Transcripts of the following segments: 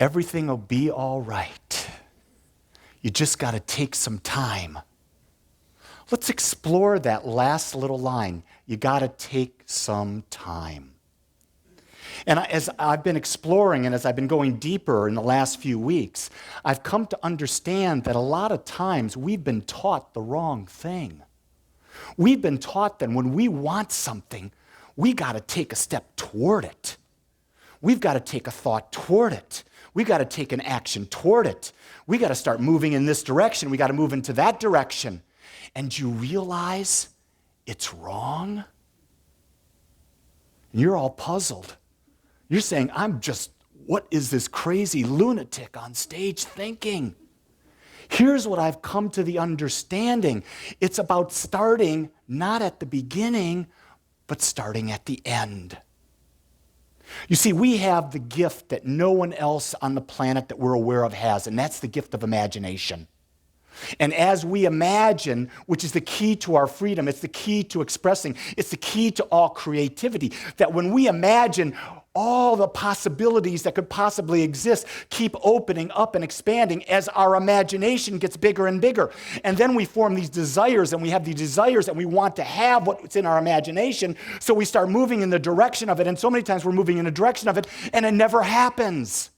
Everything will be all right. You just got to take some time. Let's explore that last little line. You got to take some time. And as I've been exploring and as I've been going deeper in the last few weeks, I've come to understand that a lot of times we've been taught the wrong thing. We've been taught that when we want something, we got to take a step toward it. We've got to take a thought toward it. We've got to take an action toward it. We got to start moving in this direction. We got to move into that direction. And you realize it's wrong? And you're all puzzled. You're saying, what is this crazy lunatic on stage thinking? Here's what I've come to the understanding. It's about starting not at the beginning, but starting at the end. You see, we have the gift that no one else on the planet that we're aware of has, and that's the gift of imagination. And as we imagine, which is the key to our freedom, it's the key to expressing, it's the key to all creativity, that when we imagine all the possibilities that could possibly exist keep opening up and expanding as our imagination gets bigger and bigger. And then we form these desires, and we have these desires, and we want to have what's in our imagination, so we start moving in the direction of it, and so many times we're moving in the direction of it, and it never happens.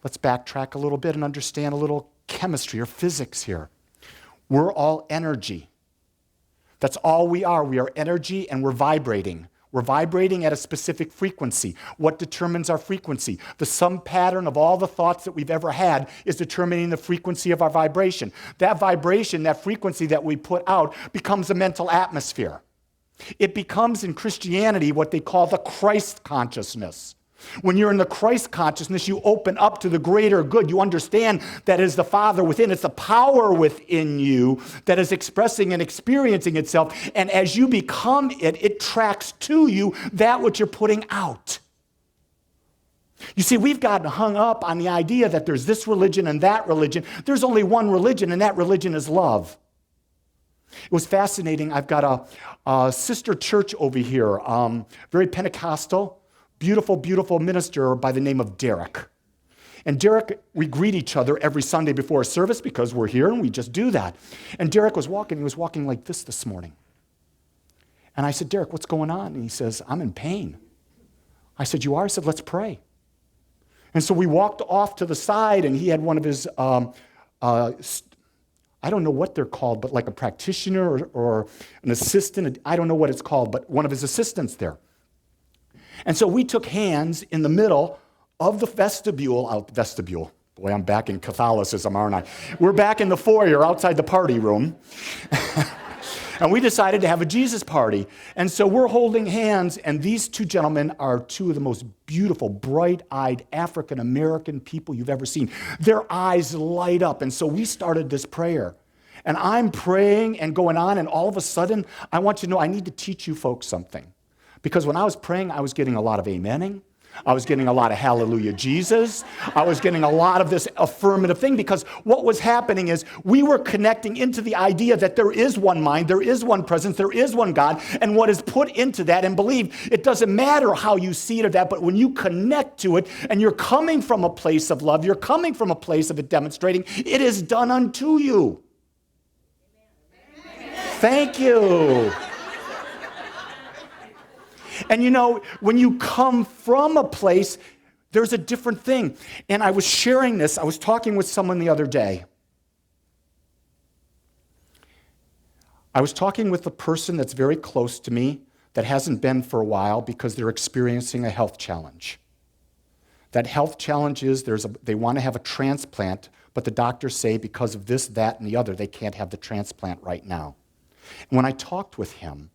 Let's backtrack a little bit and understand a little chemistry or physics here. We're all energy. That's all we are. We are energy, and we're vibrating. We're vibrating at a specific frequency. What determines our frequency? The sum pattern of all the thoughts that we've ever had is determining the frequency of our vibration. That vibration, that frequency that we put out, becomes a mental atmosphere. It becomes, in Christianity, what they call the Christ consciousness. When you're in the Christ consciousness, you open up to the greater good. You understand that it is the Father within. It's the power within you that is expressing and experiencing itself. And as you become it, it tracks to you that which you're putting out. You see, we've gotten hung up on the idea that there's this religion and that religion. There's only one religion, and that religion is love. It was fascinating. I've got a sister church over here, very Pentecostal. Beautiful, beautiful minister by the name of Derek. And Derek, we greet each other every Sunday before a service because we're here and we just do that. And Derek was walking like this morning. And I said, Derek, what's going on? And he says, I'm in pain. I said, you are? I said, let's pray. And so we walked off to the side, and he had one of his, I don't know what they're called, but like a practitioner or an assistant. I don't know what it's called, but one of his assistants there. And so we took hands in the middle of the vestibule. Boy, I'm back in Catholicism, aren't I? We're back in the foyer outside the party room. And we decided to have a Jesus party. And so we're holding hands, and these two gentlemen are two of the most beautiful, bright-eyed African-American people you've ever seen. Their eyes light up. And so we started this prayer. And I'm praying and going on, and all of a sudden, I want you to know I need to teach you folks something. Because when I was praying, I was getting a lot of amening. I was getting a lot of hallelujah, Jesus. I was getting a lot of this affirmative thing, because what was happening is we were connecting into the idea that there is one mind, there is one presence, there is one God, and what is put into that and believed, it doesn't matter how you see it or that, but when you connect to it and you're coming from a place of love, you're coming from a place of it demonstrating, it is done unto you. Thank you. And you know, when you come from a place, there's a different thing. And I was sharing this. I was talking with someone the other day. I was talking with a person that's very close to me that hasn't been for a while because they're experiencing a health challenge. That health challenge is they want to have a transplant, but the doctors say because of this, that, and the other, they can't have the transplant right now. And when I talked with him,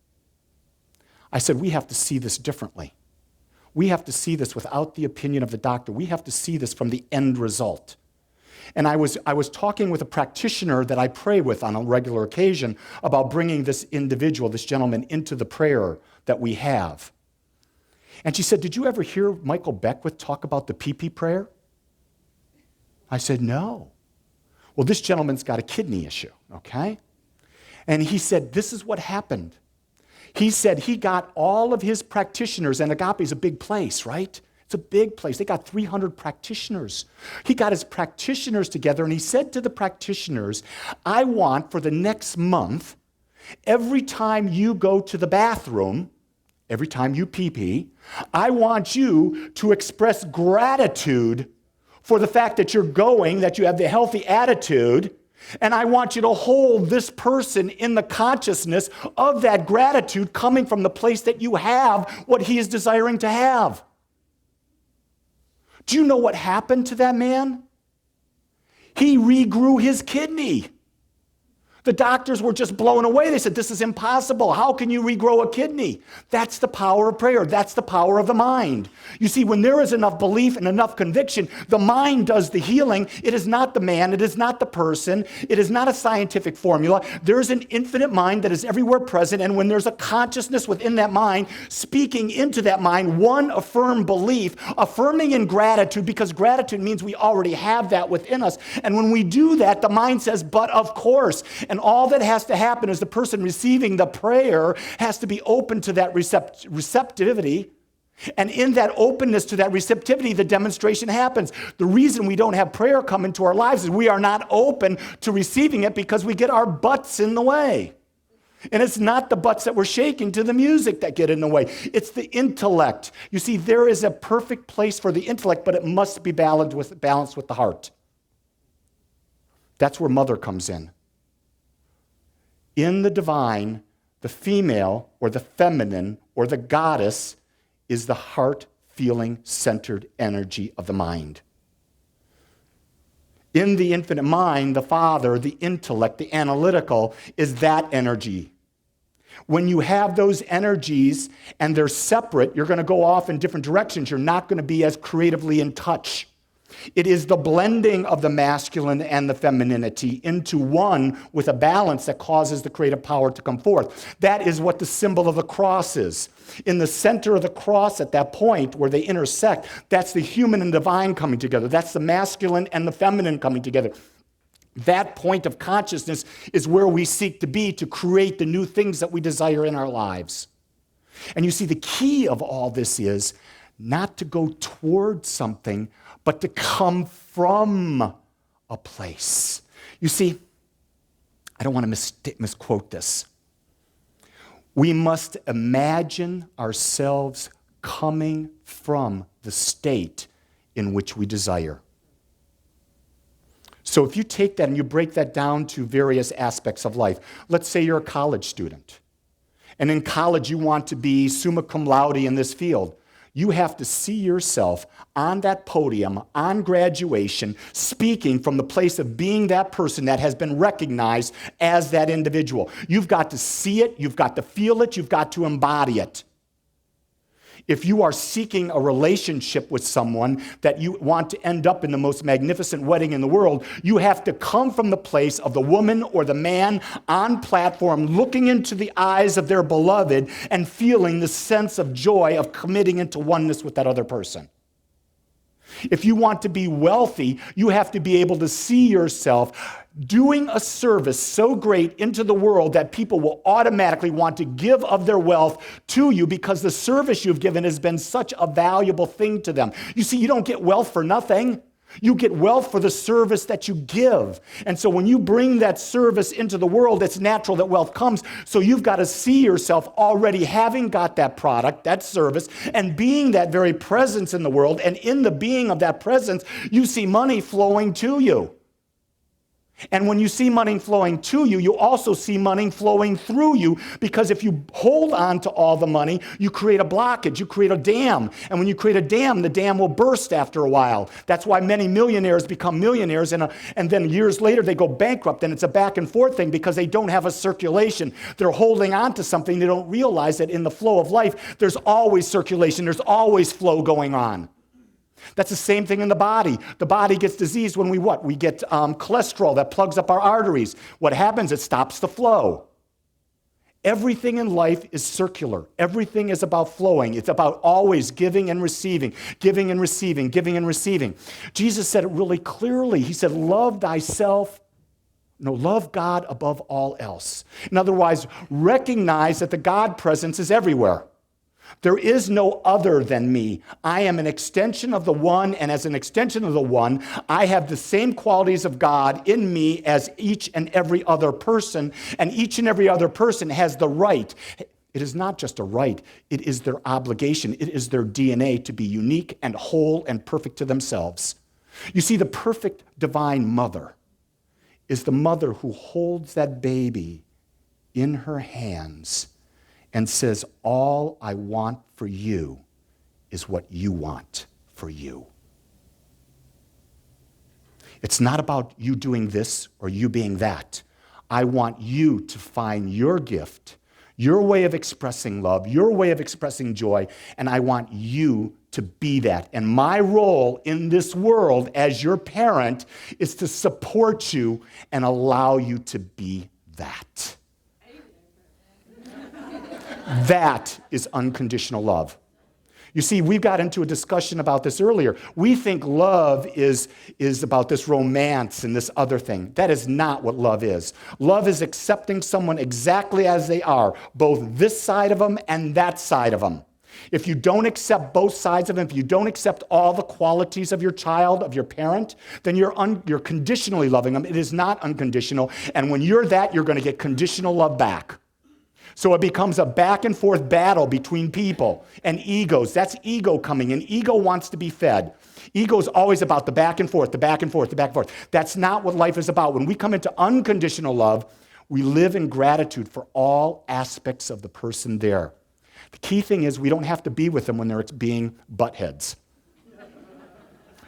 I said, we have to see this differently. We have to see this without the opinion of the doctor. We have to see this from the end result. And I was talking with a practitioner that I pray with on a regular occasion about bringing this individual, this gentleman, into the prayer that we have. And she said, did you ever hear Michael Beckwith talk about the pee-pee prayer? I said, no. Well, this gentleman's got a kidney issue, okay? And he said, this is what happened. He said he got all of his practitioners, and Agape is a big place, right? It's a big place. They got 300 practitioners. He got his practitioners together, and he said to the practitioners, I want for the next month, every time you go to the bathroom, every time you pee-pee, I want you to express gratitude for the fact that you're going, that you have the healthy attitude, and I want you to hold this person in the consciousness of that gratitude coming from the place that you have what he is desiring to have. Do you know what happened to that man? He regrew his kidney. The doctors were just blown away. They said, this is impossible. How can you regrow a kidney? That's the power of prayer. That's the power of the mind. You see, when there is enough belief and enough conviction, the mind does the healing. It is not the man. It is not the person. It is not a scientific formula. There is an infinite mind that is everywhere present, and when there's a consciousness within that mind, speaking into that mind, one affirmed belief, affirming in gratitude, because gratitude means we already have that within us. And when we do that, the mind says, but of course. And all that has to happen is the person receiving the prayer has to be open to that receptivity. And in that openness to that receptivity, the demonstration happens. The reason we don't have prayer come into our lives is we are not open to receiving it because we get our butts in the way. And it's not the butts that we're shaking to the music that get in the way. It's the intellect. You see, there is a perfect place for the intellect, but it must be balanced with the heart. That's where mother comes in. In the divine, the female or the feminine or the goddess is the heart-feeling centered energy of the mind. In the infinite mind, the Father, the intellect, the analytical, is that energy. When you have those energies and they're separate, you're going to go off in different directions. You're not going to be as creatively in touch. It is the blending of the masculine and the femininity into one with a balance that causes the creative power to come forth. That is what the symbol of the cross is. In the center of the cross at that point where they intersect, that's the human and divine coming together. That's the masculine and the feminine coming together. That point of consciousness is where we seek to be to create the new things that we desire in our lives. And you see, the key of all this is not to go toward something, but to come from a place. You see, I don't want to misquote this. We must imagine ourselves coming from the state in which we desire. So if you take that and you break that down to various aspects of life, let's say you're a college student, and in college you want to be summa cum laude in this field. You have to see yourself on that podium, on graduation, speaking from the place of being that person that has been recognized as that individual. You've got to see it, you've got to feel it, you've got to embody it. If you are seeking a relationship with someone that you want to end up in the most magnificent wedding in the world, you have to come from the place of the woman or the man on platform looking into the eyes of their beloved and feeling the sense of joy of committing into oneness with that other person. If you want to be wealthy, you have to be able to see yourself doing a service so great into the world that people will automatically want to give of their wealth to you because the service you've given has been such a valuable thing to them. You see, you don't get wealth for nothing. You get wealth for the service that you give. And so when you bring that service into the world, it's natural that wealth comes. So you've got to see yourself already having got that product, that service, and being that very presence in the world. And in the being of that presence, you see money flowing to you. And when you see money flowing to you, you also see money flowing through you, because if you hold on to all the money, you create a blockage, you create a dam. And when you create a dam, the dam will burst after a while. That's why many millionaires become millionaires, and then years later they go bankrupt, and it's a back and forth thing because they don't have a circulation. They're holding on to something. They don't realize that in the flow of life, there's always circulation, there's always flow going on. That's the same thing in the body. The body gets diseased when we what? We get cholesterol that plugs up our arteries. What happens? It stops the flow. Everything in life is circular. Everything is about flowing. It's about always giving and receiving, giving and receiving, giving and receiving. Jesus said it really clearly. He said, love God above all else. In other words, recognize that the God presence is everywhere. There is no other than me. I am an extension of the one, and as an extension of the one, I have the same qualities of God in me as each and every other person, and each and every other person has the right. It is not just a right, it is their obligation. It is their DNA to be unique and whole and perfect to themselves. You see, the perfect divine mother is the mother who holds that baby in her hands and says, all I want for you is what you want for you. It's not about you doing this or you being that. I want you to find your gift, your way of expressing love, your way of expressing joy, and I want you to be that. And my role in this world as your parent is to support you and allow you to be that. That is unconditional love. You see, we got into a discussion about this earlier. We think love is about this romance and this other thing. That is not what love is. Love is accepting someone exactly as they are, both this side of them and that side of them. If you don't accept both sides of them, if you don't accept all the qualities of your child, of your parent, then you're conditionally loving them. It is not unconditional. And when you're that, you're going to get conditional love back. So it becomes a back and forth battle between people and egos. That's ego coming in. Ego wants to be fed. Ego is always about the back and forth, the back and forth, the back and forth. That's not what life is about. When we come into unconditional love, we live in gratitude for all aspects of the person there. The key thing is we don't have to be with them when they're being buttheads.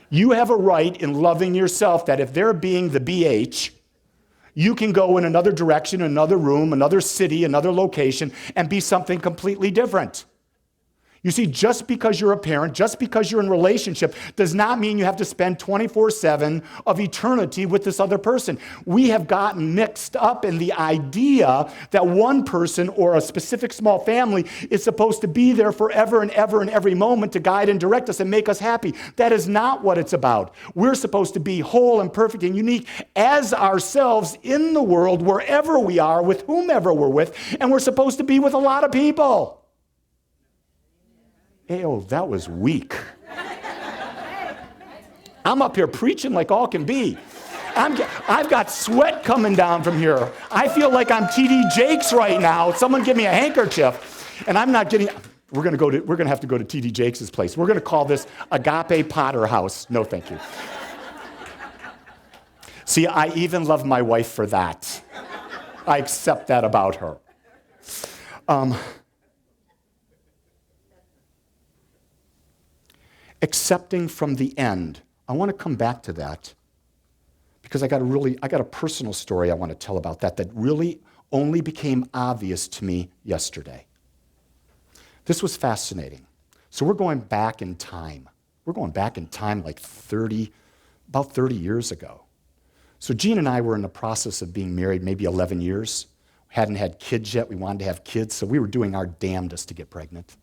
You have a right in loving yourself that if they're being the BH, you can go in another direction, another room, another city, another location, and be something completely different. You see, just because you're a parent, just because you're in a relationship, does not mean you have to spend 24/7 of eternity with this other person. We have gotten mixed up in the idea that one person or a specific small family is supposed to be there forever and ever and every moment to guide and direct us and make us happy. That is not what it's about. We're supposed to be whole and perfect and unique as ourselves in the world, wherever we are, with whomever we're with, and we're supposed to be with a lot of people. Oh, that was weak. I'm up here preaching like all can be. I've got sweat coming down from here. I feel like I'm T.D. Jakes right now. Someone give me a handkerchief. And I'm not getting, we're going to have to go to T.D. Jakes' place. We're going to call this Agape Potter House. No, thank you. See, I even love my wife for that. I accept that about her. Accepting from the end. I want to come back to that because I got a personal story I want to tell about that really only became obvious to me yesterday. This was fascinating. So we're going back in time. We're going back in time like about 30 years ago. So Jean and I were in the process of being married maybe 11 years. We hadn't had kids yet. We wanted to have kids, so we were doing our damnedest to get pregnant.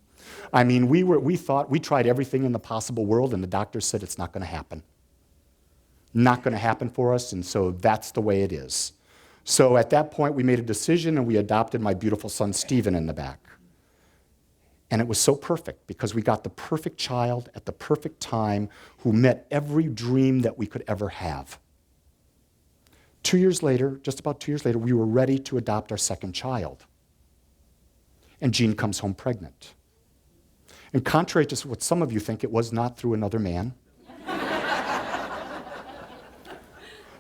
I mean, we tried everything in the possible world, and the doctor said it's not going to happen. Not going to happen for us, and so that's the way it is. So at that point, we made a decision, and we adopted my beautiful son, Stephen, in the back. And it was so perfect, because we got the perfect child at the perfect time who met every dream that we could ever have. 2 years later, just about 2 years later, we were ready to adopt our second child. And Jean comes home pregnant. And contrary to what some of you think, it was not through another man.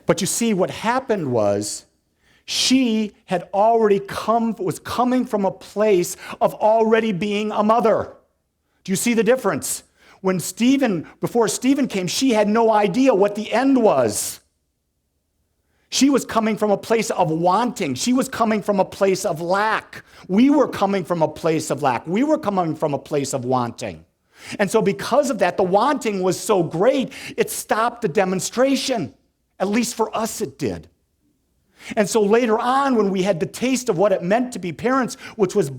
But you see, what happened was she had already was coming from a place of already being a mother. Do you see the difference? Before Stephen came, she had no idea what the end was. She was coming from a place of wanting. She was coming from a place of lack. We were coming from a place of lack. We were coming from a place of wanting. And so because of that, the wanting was so great, it stopped the demonstration. At least for us, it did. And so later on, when we had the taste of what it meant to be parents, which was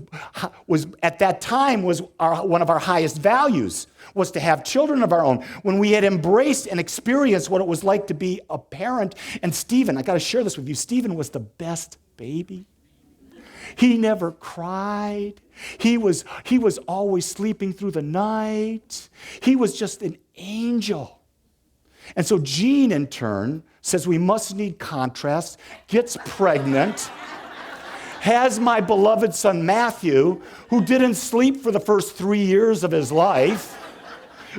at that time was one of our highest values, was to have children of our own. When we had embraced and experienced what it was like to be a parent, and Stephen, I got to share this with you, Stephen was the best baby. He never cried. He was always sleeping through the night. He was just an angel. And so Jean, in turn, says we must need contrast, gets pregnant, has my beloved son Matthew, who didn't sleep for the first 3 years of his life.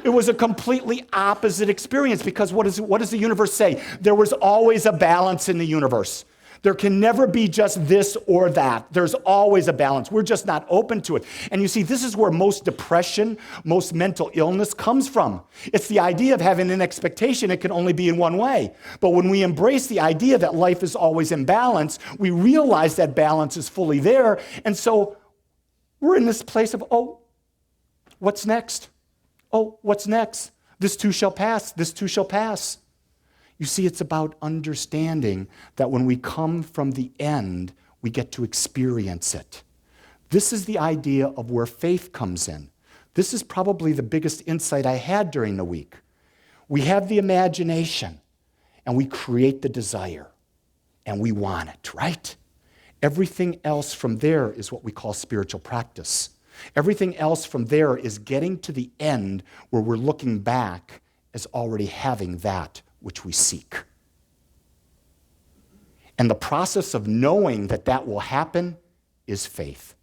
It was a completely opposite experience because what does the universe say? There was always a balance in the universe. There can never be just this or that. There's always a balance. We're just not open to it. And you see, this is where most depression, most mental illness comes from. It's the idea of having an expectation it can only be in one way. But when we embrace the idea that life is always in balance, we realize that balance is fully there. And so we're in this place of, oh, what's next? Oh, what's next? This too shall pass. This too shall pass. You see, it's about understanding that when we come from the end, we get to experience it. This is the idea of where faith comes in. This is probably the biggest insight I had during the week. We have the imagination, and we create the desire, and we want it, right? Everything else from there is what we call spiritual practice. Everything else from there is getting to the end where we're looking back as already having that which we seek. And the process of knowing that that will happen is faith.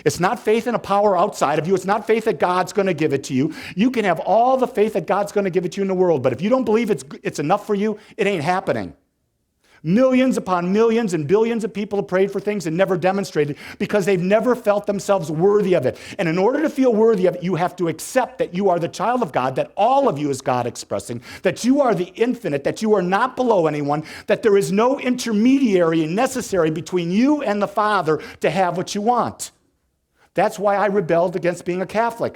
It's not faith in a power outside of you. It's not faith that God's going to give it to you. You can have all the faith that God's going to give it to you in the world, but if you don't believe it's enough for you, it ain't happening. Millions upon millions and billions of people have prayed for things and never demonstrated because they've never felt themselves worthy of it. And in order to feel worthy of it, you have to accept that you are the child of God, that all of you is God expressing, that you are the infinite, that you are not below anyone, that there is no intermediary necessary between you and the Father to have what you want. That's why I rebelled against being a Catholic.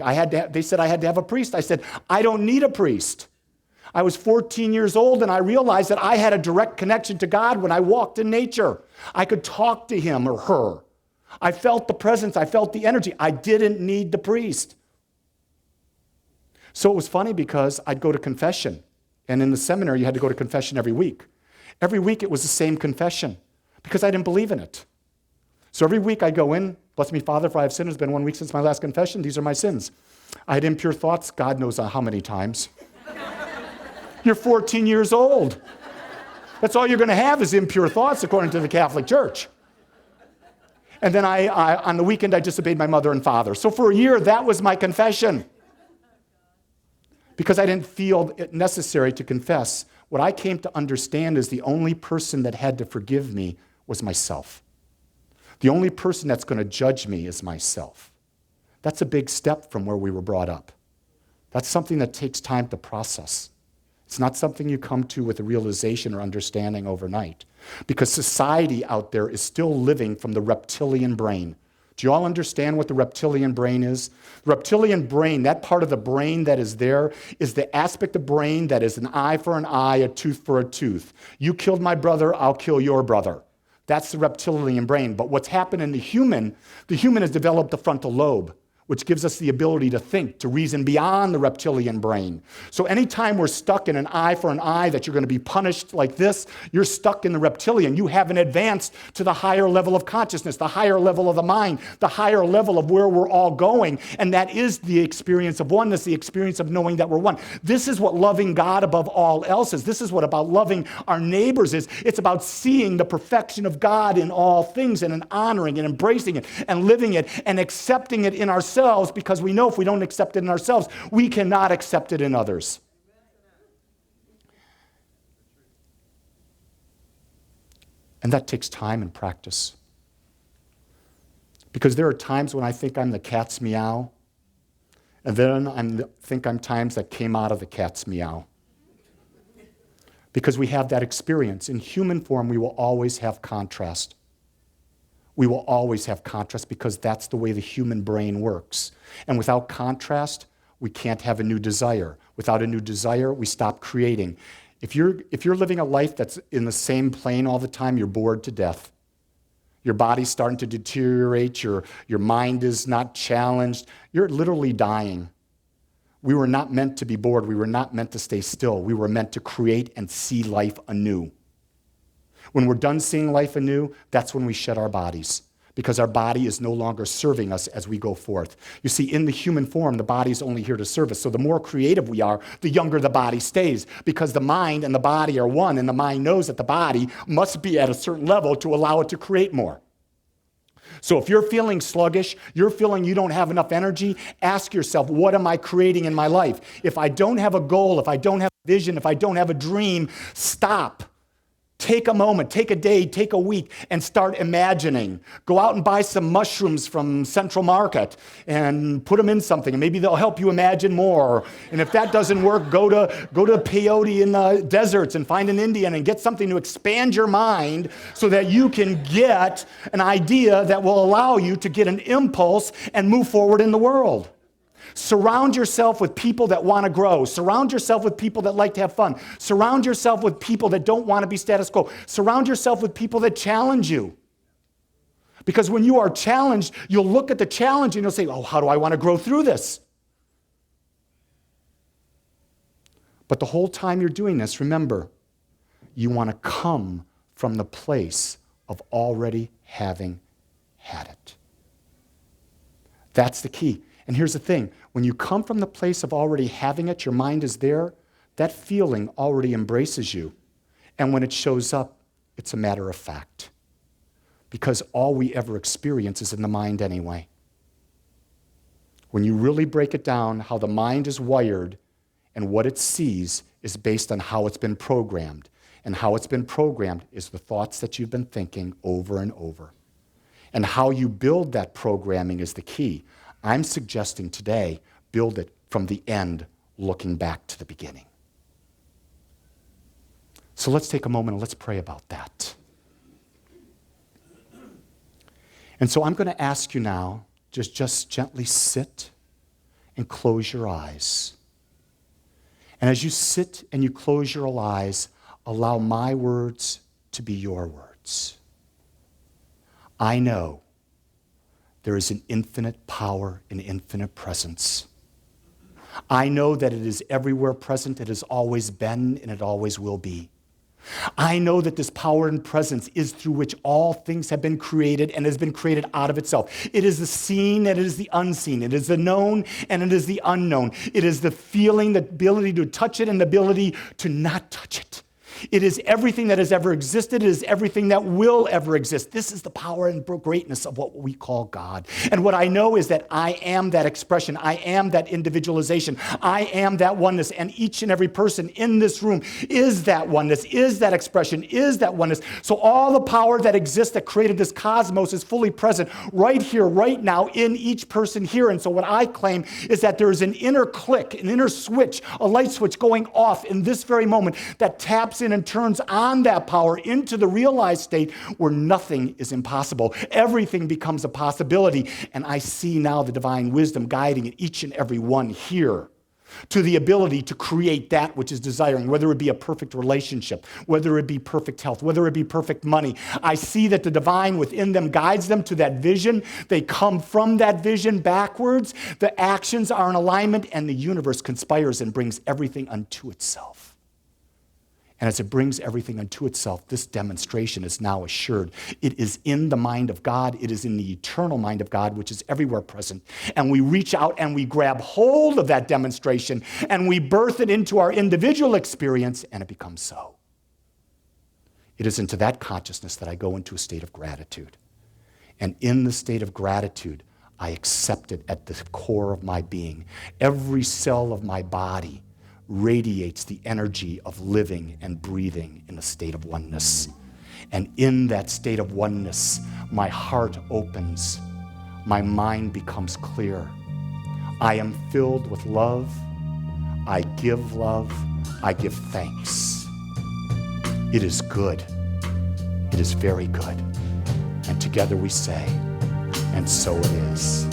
They said I had to have a priest. I said, I don't need a priest. I was 14 years old and I realized that I had a direct connection to God when I walked in nature. I could talk to him or her. I felt the presence. I felt the energy. I didn't need the priest. So it was funny because I'd go to confession. And in the seminary, you had to go to confession every week. Every week it was the same confession because I didn't believe in it. So every week I go in, bless me, Father, for I have sinned. It's been 1 week since my last confession. These are my sins. I had impure thoughts, God knows how many times. You're 14 years old. That's all you're going to have is impure thoughts, according to the Catholic Church. And then on the weekend, I disobeyed my mother and father. So for a year, that was my confession. Because I didn't feel it necessary to confess. What I came to understand is the only person that had to forgive me was myself. The only person that's going to judge me is myself. That's a big step from where we were brought up. That's something that takes time to process. It's not something you come to with a realization or understanding overnight. Because society out there is still living from the reptilian brain. Do you all understand what the reptilian brain is? The reptilian brain, that part of the brain that is there, is the aspect of brain that is an eye for an eye, a tooth for a tooth. You killed my brother, I'll kill your brother. That's the reptilian brain. But what's happened in the human has developed the frontal lobe, which gives us the ability to think, to reason beyond the reptilian brain. So anytime we're stuck in an eye for an eye, that you're going to be punished like this, you're stuck in the reptilian. You haven't advanced to the higher level of consciousness, the higher level of the mind, the higher level of where we're all going. And that is the experience of oneness, the experience of knowing that we're one. This is what loving God above all else is. This is what about loving our neighbors is. It's about seeing the perfection of God in all things and honoring and embracing it and living it and accepting it in ourselves. Because we know if we don't accept it in ourselves, we cannot accept it in others. And that takes time and practice. Because there are times when I think I'm the cat's meow, and then I think I'm times that came out of the cat's meow. Because we have that experience. In human form, we will always have contrast. We will always have contrast because that's the way the human brain works. And without contrast, we can't have a new desire. Without a new desire, we stop creating. If you're living a life that's in the same plane all the time, you're bored to death. Your body's starting to deteriorate. Your mind is not challenged. You're literally dying. We were not meant to be bored. We were not meant to stay still. We were meant to create and see life anew. When we're done seeing life anew, that's when we shed our bodies, because our body is no longer serving us as we go forth. You see, in the human form, the body is only here to serve us. So the more creative we are, the younger the body stays, because the mind and the body are one, and the mind knows that the body must be at a certain level to allow it to create more. So if you're feeling sluggish, you're feeling you don't have enough energy, ask yourself, what am I creating in my life? If I don't have a goal, if I don't have a vision, if I don't have a dream, stop. Take a moment, take a day, take a week, and start imagining. Go out and buy some mushrooms from Central Market and put them in something, and maybe they'll help you imagine more. And if that doesn't work, go to peyote in the deserts and find an Indian and get something to expand your mind so that you can get an idea that will allow you to get an impulse and move forward in the world. Surround yourself with people that want to grow. Surround yourself with people that like to have fun. Surround yourself with people that don't want to be status quo. Surround yourself with people that challenge you. Because when you are challenged, you'll look at the challenge and you'll say, oh, how do I want to grow through this? But the whole time you're doing this, remember, you want to come from the place of already having had it. That's the key. And here's the thing, when you come from the place of already having it, your mind is there, that feeling already embraces you. And when it shows up, it's a matter of fact. Because all we ever experience is in the mind anyway. When you really break it down, how the mind is wired and what it sees is based on how it's been programmed. And how it's been programmed is the thoughts that you've been thinking over and over. And how you build that programming is the key. I'm suggesting today, build it from the end, looking back to the beginning. So let's take a moment and let's pray about that. And so I'm going to ask you now, just gently sit and close your eyes. And as you sit and you close your eyes, allow my words to be your words. I know there is an infinite power and infinite presence. I know that it is everywhere present, it has always been, and it always will be. I know that this power and presence is through which all things have been created and has been created out of itself. It is the seen and it is the unseen. It is the known and it is the unknown. It is the feeling, the ability to touch it, and the ability to not touch it. It is everything that has ever existed. It is everything that will ever exist. This is the power and greatness of what we call God. And what I know is that I am that expression. I am that individualization. I am that oneness. And each and every person in this room is that oneness, is that expression, is that oneness. So all the power that exists that created this cosmos is fully present right here, right now, in each person here. And so what I claim is that there is an inner click, an inner switch, a light switch going off in this very moment that taps in and turns on that power into the realized state where nothing is impossible. Everything becomes a possibility. And I see now the divine wisdom guiding each and every one here to the ability to create that which is desiring, whether it be a perfect relationship, whether it be perfect health, whether it be perfect money. I see that the divine within them guides them to that vision. They come from that vision backwards. The actions are in alignment, and the universe conspires and brings everything unto itself. And as it brings everything unto itself, this demonstration is now assured. It is in the mind of God. It is in the eternal mind of God, which is everywhere present. And we reach out and we grab hold of that demonstration and we birth it into our individual experience, and it becomes so. It is into that consciousness that I go into a state of gratitude. And in the state of gratitude, I accept it at the core of my being. Every cell of my body radiates the energy of living and breathing in a state of oneness. And in that state of oneness, my heart opens, my mind becomes clear. I am filled with love, I give thanks. It is good, it is very good. And together we say, and so it is.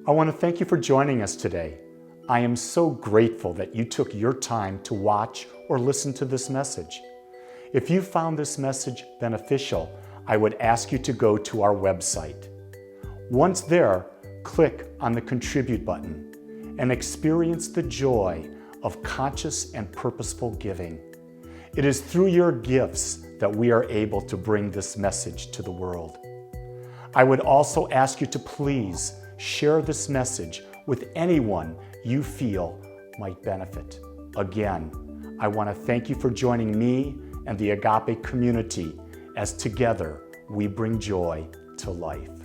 I want to thank you for joining us today. I am so grateful that you took your time to watch or listen to this message. If you found this message beneficial, I would ask you to go to our website. Once there, click on the Contribute button and experience the joy of conscious and purposeful giving. It is through your gifts that we are able to bring this message to the world. I would also ask you to please share this message with anyone you feel might benefit. Again, I want to thank you for joining me and the Agape community as together we bring joy to life.